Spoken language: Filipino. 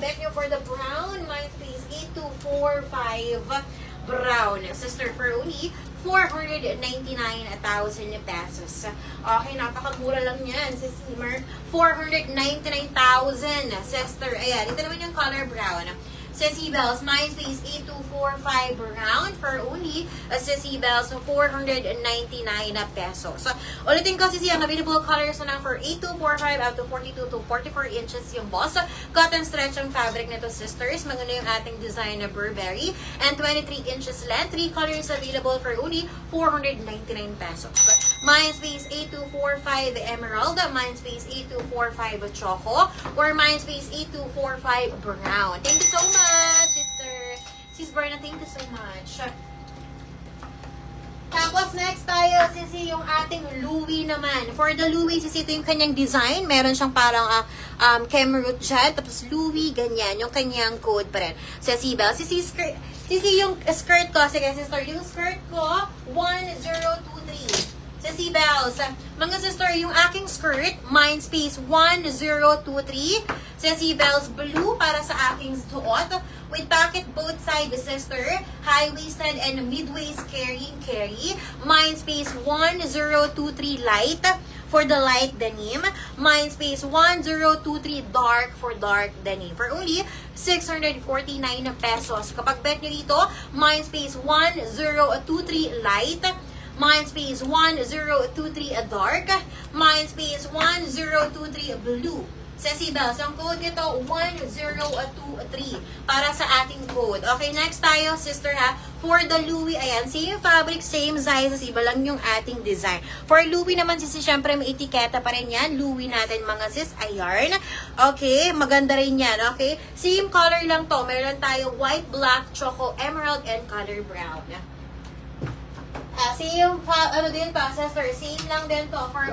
bet nyo for the brown, Mindspace 8245 brown. Sister, for only 499,000 pesos. Okay, napakamura lang yan. Si Simmer, 499,000. Sister, ayan. Ito naman yung color brown. Sissy Bells, Mindspace 8245 brown for only Sissy Bells 499 pesos. So, ulitin ko Sissy, ang available colors na lang for 8245 out to 42 to 44 inches yung boss. Cotton stretch ang fabric nito, sisters. Maganda yung ating design na Burberry. And 23 inches length. 3 colors available for only 499 pesos. Mindspace 8245 Emerald, Mindspace 8245 Choco, or Mindspace 8245 Brown. Thank you so much, Sister. Sis Berna, thank you so much. Tapos next tayo, Sisi, yung ating Louis naman. For the Louis, Sisi, ito yung kanyang design. Meron siyang parang Kemerut dyan. Tapos Louis, ganyan. Yung kanyang code pa rin. Sisi Bell. Sisi, yung skirt ko. Sige, sister, yung skirt ko, 1023. Sissy Bells. Mga sister, yung aking skirt, Mindspace 1023. Sissy Bells blue para sa aking suot. With pocket both sides, sister. High-waisted and mid-waist carry. Mindspace 1023 light for the light denim. Mindspace 1023 dark for dark denim. For only 649 pesos. Kapag bet nyo dito, Mindspace 1023 light. Mindspace 1023 dark, Mindspace 1023 blue. Sissy Bells, ang code nito 1023 para sa ating code. Okay, next tayo, sister ha. For the Louis, ayan, same fabric, same size, iba lang yung ating design. For Louis naman, sisi, syempre may etiketa pa rin yan. Louis natin mga sis, ayan. Okay, maganda rin yan, okay? Same color lang to. Meron tayo white, black, choco, emerald, and color brown. Same, ano din pa, sister, same lang din to for